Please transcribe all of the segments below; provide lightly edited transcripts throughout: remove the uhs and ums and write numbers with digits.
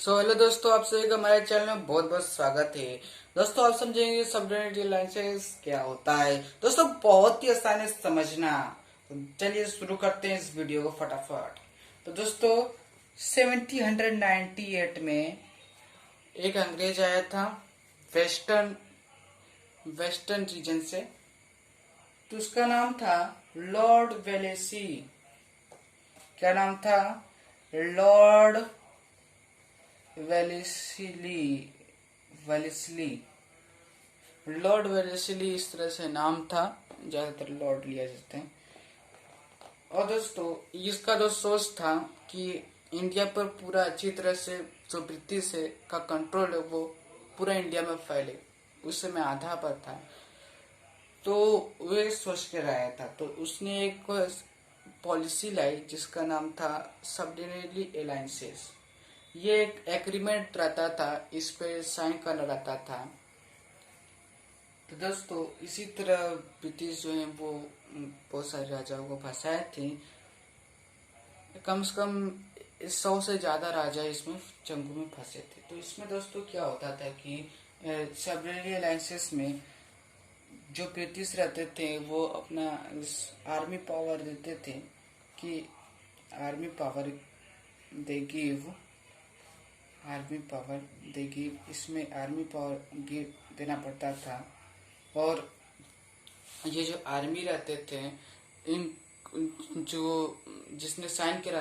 Hello दोस्तों, आप सभी का हमारे चैनल में बहुत बहुत स्वागत है। दोस्तों, आप समझेंगे सबडेनिटी अलायंसेस क्या होता है। दोस्तों, बहुत ही आसान है समझना। तो चलिए शुरू करते हैं इस वीडियो को फटाफट। तो दोस्तों, 1798 में एक अंग्रेज आया था वेस्टर्न वेस्टर्न रीजन से। तो उसका नाम था लॉर्ड वेलेसी। क्या नाम था? Lord Wellesley. Wellesley Lord Wellesley इस तरह से नाम था। ज्यादातर लॉर्ड लिया जाते हैं। और दोस्तों, इसका जो सोच था कि इंडिया पर पूरा अच्छी तरह से जो ब्रिटिश है का कंट्रोल है वो पूरा इंडिया में फैले, उस समय आधा पर था। तो वे सोच के आया था। तो उसने एक पॉलिसी लाई जिसका नाम था सबडेनिटी अलायंसेस। ये एक एग्रीमेंट रहता था, इस पे साइन करना रहता था। तो दोस्तों, इसी तरह ब्रिटिश जो है वो बहुत सारे राजाओं को फंसाए थे। कम से कम 100 से ज्यादा राजा इसमें जंगों में फंसे थे। तो इसमें दोस्तों क्या होता था कि सबडेनिटी अलायंसेस में जो ब्रिटिश रहते थे वो अपना आर्मी पावर देते थे कि army power they give army power देगी। इसमें आर्मी पावर देना पड़ता था। और ये जो आर्मी रहते थे, इन जो जिसने साइन किया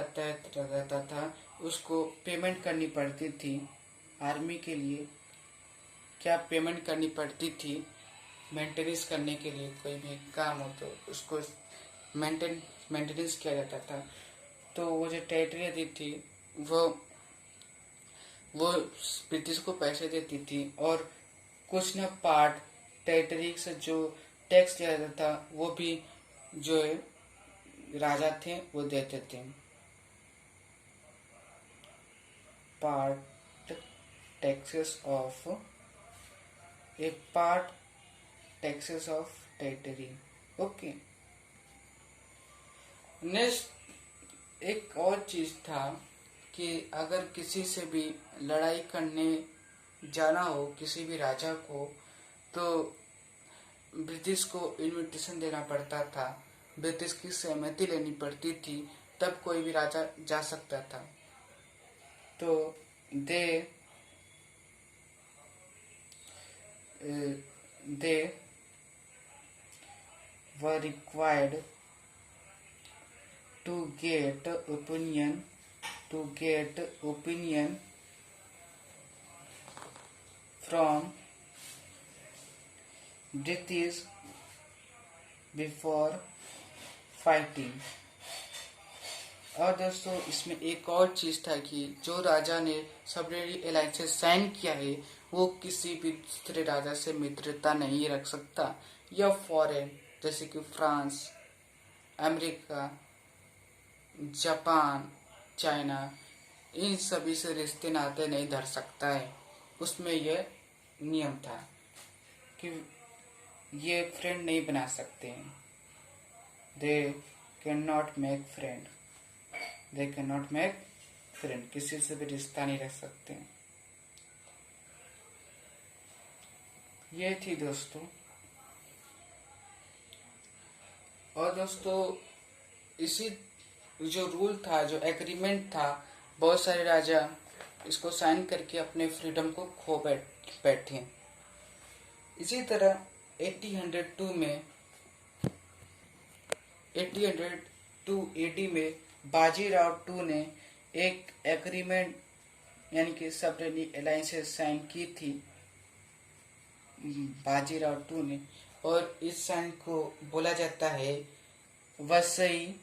रहता था उसको पेमेंट करनी पड़ती थी। आर्मी के लिए क्या पेमेंट करनी पड़ती थी? मेंटेनेंस करने के लिए कोई भी काम हो तो उसको मेंटेनेंस किया जाता था। तो वो जो टेरिटरी थी वो वो ब्रिटिश को पैसे देती थी। और कुछ न पार्ट टेरिटरी से जो टैक्स लिया जाता था वो भी जो राजा थे वो देते थे। Part taxes of A part taxes of territory. Okay. Next एक और चीज था कि अगर किसी से भी लड़ाई करने जाना हो किसी भी राजा को, तो ब्रिटिश को इनविटेशन देना पड़ता था, ब्रिटिश की सहमति लेनी पड़ती थी, तब कोई भी राजा जा सकता था। तो they they were required to get opinion from British before fighting. और दोस्तों, इसमें एक और चीज था कि जो राजा ने सबडेनिटी अलायंस साइन किया है वो किसी भी दूसरे राजा से मित्रता नहीं रख सकता, या फॉरेन जैसे कि फ्रांस, अमेरिका, जापान, चाइना, इन सभी से रिश्ते नाते नहीं धर सकता है। उसमें यह नियम था कि ये फ्रेंड नहीं बना सकते हैं। They can not make friend they can not make friend किसी से भी रिश्ता नहीं रख सकते हैं। ये थी दोस्तों। और दोस्तों, इसी जो रूल था, जो एग्रीमेंट था, बहुत सारे राजा इसको साइन करके अपने फ्रीडम को खो बैठे। इसी तरह 1802 में 1802 एडी में बाजीराव टू ने एक एग्रीमेंट यानी कि सबडेनिटी अलायंसेस साइन की थी, बाजीराव टू ने। और इस साइन को बोला जाता है Vasai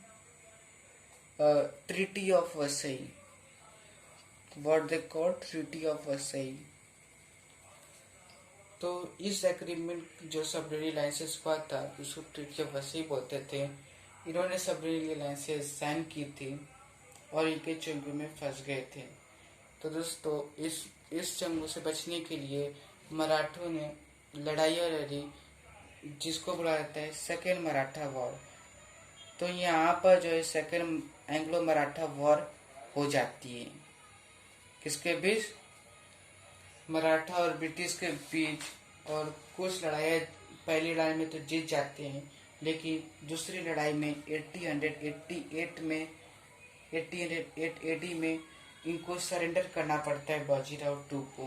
treaty of Vasai. What they call treaty of Vasai. तो इस एग्रीमेंट जो सबडेनिटी अलायंसेस हुआ था उसको ट्रीटी ऑफ वसई बोलते थे। इन्होंने सबडेनिटी अलायंसेस साइन की थी और इनके चंगुल में फंस गए थे। तो दोस्तों, इस चंगुल से बचने के लिए मराठों ने लड़ाइयाँ लड़ी, जिसको बोला जाता है सेकेंड मराठा वॉर। तो यहाँ पर जो है सेकेंड एंग्लो मराठा वॉर हो जाती है। किसके बीच, मराठा और ब्रिटिश के बीच। और कुछ लड़ाई, पहली लड़ाई में तो जीत जाते हैं, लेकिन दूसरी लड़ाई में 1888 एडी में इनको सरेंडर करना पड़ता है, बाजीराव टू को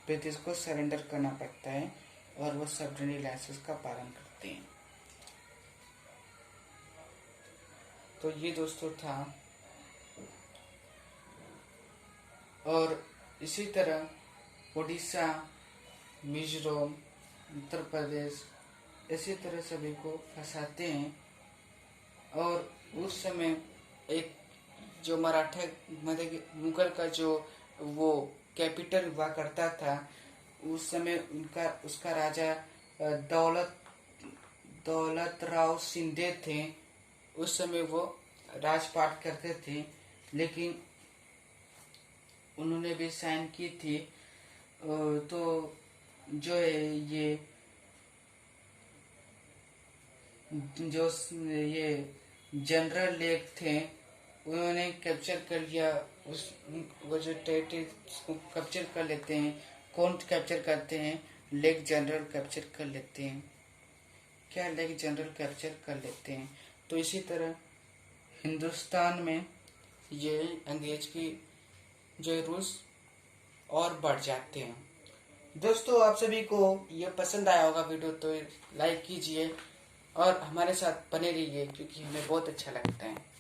ब्रिटिश को सरेंडर करना पड़ता है, और वो सबमरीन लाइसेंस का पालन करते हैं। तो ये दोस्तों था। और इसी तरह उड़ीसा, मिजोरम, उत्तर प्रदेश, इसी तरह सभी को फंसाते हैं। और उस समय एक जो मराठा मुगल का जो वो कैपिटल हुआ करता था, उस समय उसका राजा दौलत राव शिंदे थे। उस समय वो राजपाट करते थे, लेकिन उन्होंने भी साइन की थी। तो जो है ये जनरल लेक थे, उन्होंने कैप्चर कर लिया। वो जो टेरिटरी को कैप्चर कर लेते हैं। कौन कैप्चर करते हैं? लेक जनरल कैप्चर कर लेते हैं। क्या लेक जनरल कैप्चर कर लेते हैं। तो इसी तरह हिंदुस्तान में ये अंग्रेज की जो रूल्स और बढ़ जाते हैं। दोस्तों, आप सभी को ये पसंद आया होगा वीडियो, तो लाइक कीजिए और हमारे साथ बने रहिए, क्योंकि हमें बहुत अच्छा लगता है।